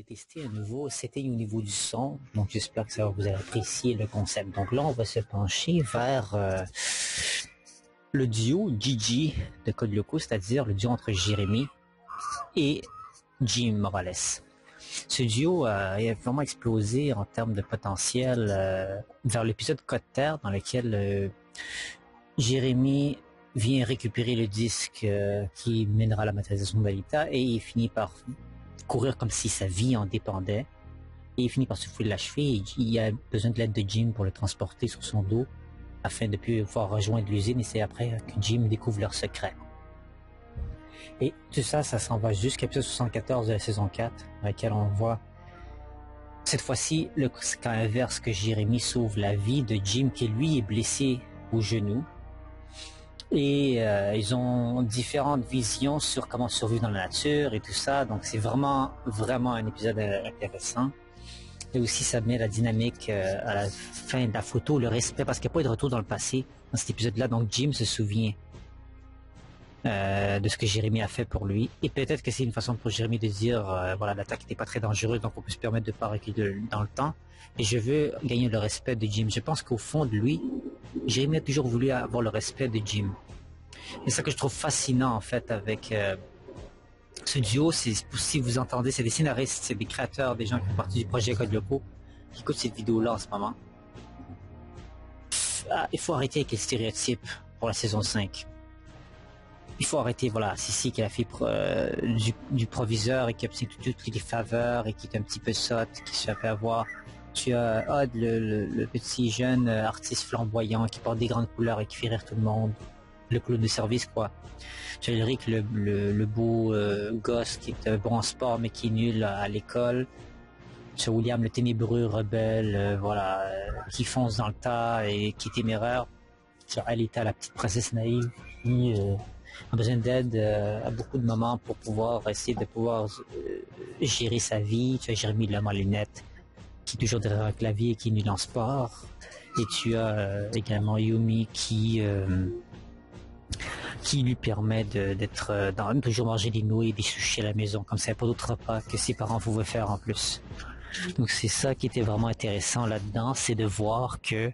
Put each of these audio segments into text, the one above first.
voulais tester un nouveau setting au niveau du son. Donc j'espère que ça va vous apprécier le concept. Donc là, on va se pencher vers le duo Gigi de Code Lyoko, c'est-à-dire le duo entre Jérémy et Jim Morales. Ce duo a vraiment explosé en termes de potentiel vers l'épisode Code Terre, dans lequel Jérémy vient récupérer le disque qui mènera à la matérialisation de Lolita, et il finit par courir comme si sa vie en dépendait, et il finit par se fouler la cheville. Il a besoin de l'aide de Jim pour le transporter sur son dos afin de pouvoir rejoindre l'usine, et c'est après que Jim découvre leur secret. Et tout ça, ça s'en va jusqu'à l'épisode 74 de la saison 4, dans lequel on voit cette fois-ci le cas inverse, que Jérémy sauve la vie de Jim, qui lui est blessé au genou. Et ils ont différentes visions sur comment survivre dans la nature et tout ça. Donc c'est vraiment un épisode intéressant. Et aussi ça met la dynamique à la fin de la photo, le respect, parce qu'il n'y a pas eu de retour dans le passé dans cet épisode-là. Donc Jim se souvient de ce que Jérémy a fait pour lui. Et peut-être que c'est une façon pour Jérémy de dire voilà, l'attaque n'était pas très dangereuse, donc on peut se permettre de ne pas reculer dans le temps. Et je veux gagner le respect de Jim. Je pense qu'au fond de lui, Jérémy a toujours voulu avoir le respect de Jim. Et c'est ça que je trouve fascinant en fait avec ce duo. C'est, si vous entendez, c'est des scénaristes, c'est des créateurs, des gens qui font partie du projet Code Lyoko qui écoutent cette vidéo-là en ce moment. Il faut arrêter avec les stéréotypes pour la saison 5. Il faut arrêter, voilà, Sissi qui est la fille du proviseur et qui obtient toutes les faveurs et qui est un petit peu sotte, qui se fait avoir. Tu as Odd, le petit jeune artiste flamboyant qui porte des grandes couleurs et qui fait rire tout le monde. Le clown de service, quoi. Tu as Ulrich, le beau gosse qui est bon en sport mais qui est nul à l'école. Tu as William, le ténébreux rebelle, qui fonce dans le tas et qui est téméraire. Tu as Alita, la petite princesse naïve qui a besoin d'aide à beaucoup de moments pour pouvoir essayer de gérer sa vie. Tu as Jérémy, l'homme à lunettes, qui est toujours derrière un clavier et qui est nul en sport. Et tu as également Yumi qui lui permet d'être toujours manger des nouilles et des sushis à la maison, comme ça, pas d'autres repas que ses parents pouvaient faire en plus. Donc c'est ça qui était vraiment intéressant là-dedans, c'est de voir que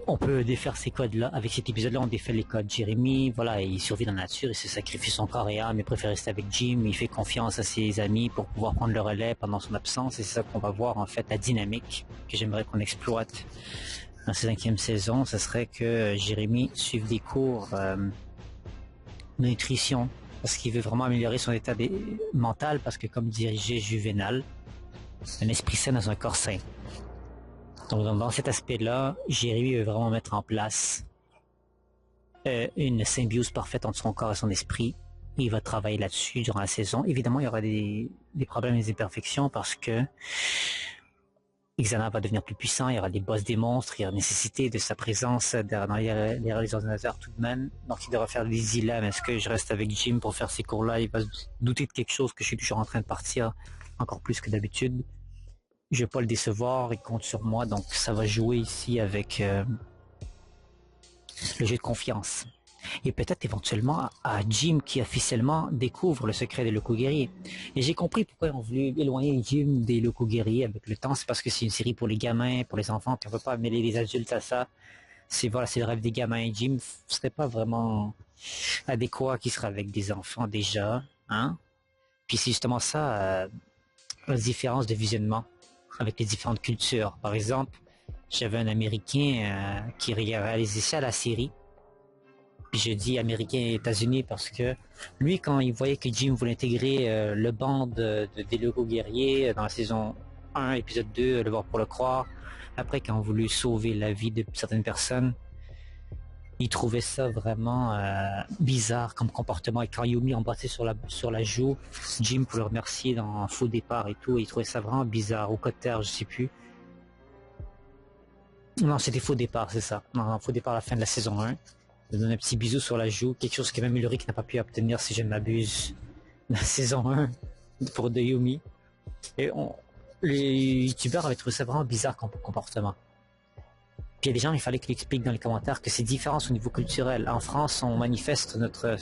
on peut défaire ces codes-là. Avec cet épisode-là, on défait les codes. Jérémy, voilà, il survit dans la nature, il se sacrifie son corps et âme, il préfère rester avec Jim, il fait confiance à ses amis pour pouvoir prendre le relais pendant son absence, et c'est ça qu'on va voir, en fait, la dynamique que j'aimerais qu'on exploite dans cette 5e saison. Ça serait que Jérémy suive des cours de nutrition, parce qu'il veut vraiment améliorer son état mental, parce que comme dirigeait Juvénal, un esprit sain dans un corps sain. Donc dans cet aspect-là, Jérémy veut vraiment mettre en place une symbiose parfaite entre son corps et son esprit. Il va travailler là-dessus durant la saison. Évidemment, il y aura des problèmes et des imperfections, parce que Ixana va devenir plus puissant, il y aura des boss des monstres, il y aura nécessité de sa présence dans les ordinateurs tout de même. Donc il devra faire des dilemmes. Est-ce que je reste avec Jim pour faire ces cours-là? Il va se douter de quelque chose, que je suis toujours en train de partir, encore plus que d'habitude. Je vais pas le décevoir, il compte sur moi, donc ça va jouer ici avec le jeu de confiance. Et peut-être éventuellement à Jim qui officiellement découvre le secret des locaux guerriers. Et j'ai compris pourquoi ils ont voulu éloigner Jim des locaux guerriers avec le temps. C'est parce que c'est une série pour les gamins, pour les enfants, puis on peut pas mêler les adultes à ça. C'est le rêve des gamins. Et Jim serait pas vraiment adéquat qu'il serait avec des enfants déjà, hein. Puis c'est justement ça, la différence de visionnement avec les différentes cultures. Par exemple, j'avais un Américain qui réalisait ça à la série. Puis je dis Américain et États-Unis parce que lui, quand il voyait que Jim voulait intégrer le band des locaux guerriers dans la saison 1, épisode 2, le voir pour le croire, après quand on voulu sauver la vie de certaines personnes, il trouvait ça vraiment bizarre comme comportement. Et quand Yumi embrassait sur la joue Jim pour le remercier dans un faux départ et tout, il trouvait ça vraiment bizarre. Au Cotter, je sais plus. Non, c'était faux départ, c'est ça. Non, faux départ à la fin de la saison 1. Il donne un petit bisou sur la joue, quelque chose que même Ulrich n'a pas pu obtenir, si je ne m'abuse, dans la saison 1 pour de Yumi. Et les youtubeurs avaient trouvé ça vraiment bizarre comme comportement. Puis il y a des gens, il fallait qu'ils expliquent dans les commentaires que c'est différent au niveau culturel. En France, on manifeste notre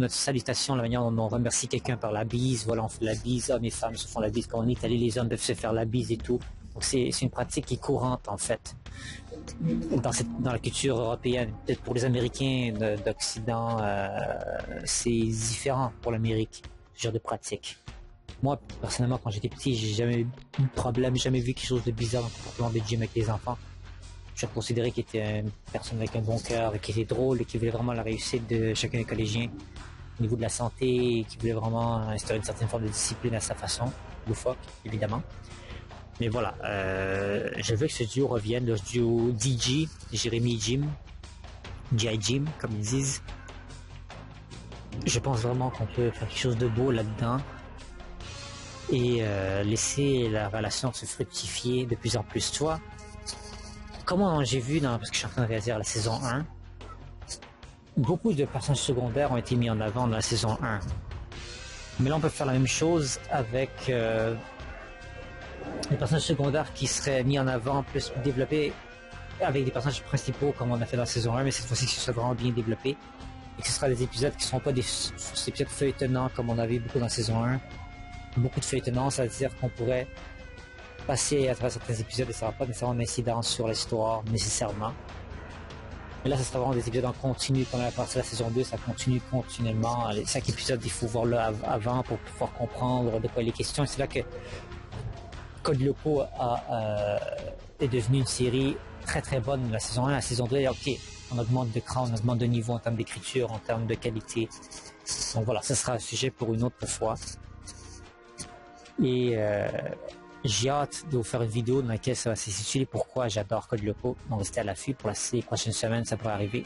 salutation, la manière dont on remercie quelqu'un par la bise. Voilà, on fait la bise, hommes et femmes se font la bise. Quand on est Italie, les hommes doivent se faire la bise et tout. Donc c'est une pratique qui est courante en fait dans la culture européenne. Peut-être pour les Américains d'Occident, c'est différent pour l'Amérique, ce genre de pratique. Moi, personnellement, quand j'étais petit, j'ai jamais eu de problème, jamais vu quelque chose de bizarre dans le comportement de Jim avec les enfants. Je considérais qu'il était une personne avec un bon cœur, qui était drôle et qui voulait vraiment la réussite de chacun des collégiens au niveau de la santé, et qui voulait vraiment instaurer une certaine forme de discipline à sa façon, loufoque, évidemment. Mais voilà, je veux que ce duo revienne, le duo DJ, Jérémy et Jim, G.I. Jim, comme ils disent. Je pense vraiment qu'on peut faire quelque chose de beau là-dedans et laisser la relation se fructifier de plus en plus. Tu vois, comment j'ai vu, parce que je suis en train de réaliser la saison 1, beaucoup de personnages secondaires ont été mis en avant dans la saison 1. Mais là, on peut faire la même chose avec les personnages secondaires qui seraient mis en avant, plus développés avec des personnages principaux comme on a fait dans la saison 1, mais cette fois-ci, que ce soit vraiment bien développé. Et que ce sera des épisodes qui ne seront pas des épisodes feuilletonnants comme on avait beaucoup dans la saison 1. Beaucoup de feuilletonnants, c'est-à-dire qu'on pourrait passer à travers certains épisodes et ça n'aura pas nécessairement d'incidence sur l'histoire, nécessairement. Mais là, ça sera vraiment des épisodes en continu, comme à la partie de la saison 2, ça continue continuellement. Les 5 épisodes, il faut voir là avant pour pouvoir comprendre de quoi il est question. Et c'est là que Code Lyoko est devenu une série très très bonne. La saison 1, la saison 2, ok, on augmente de cran, on augmente de niveau en termes d'écriture, en termes de qualité. Donc voilà, ça sera un sujet pour une autre fois. Et j'ai hâte de vous faire une vidéo dans laquelle ça va s'intituler pourquoi j'adore Code Lyoko. Donc restez à l'affût pour les prochaines semaines, ça pourrait arriver.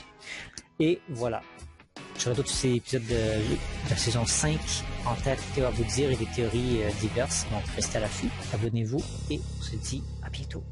Et voilà. J'aurai d'autres épisodes de la saison 5 en tête à vous dire et des théories diverses. Donc restez à l'affût, abonnez-vous et on se dit à bientôt.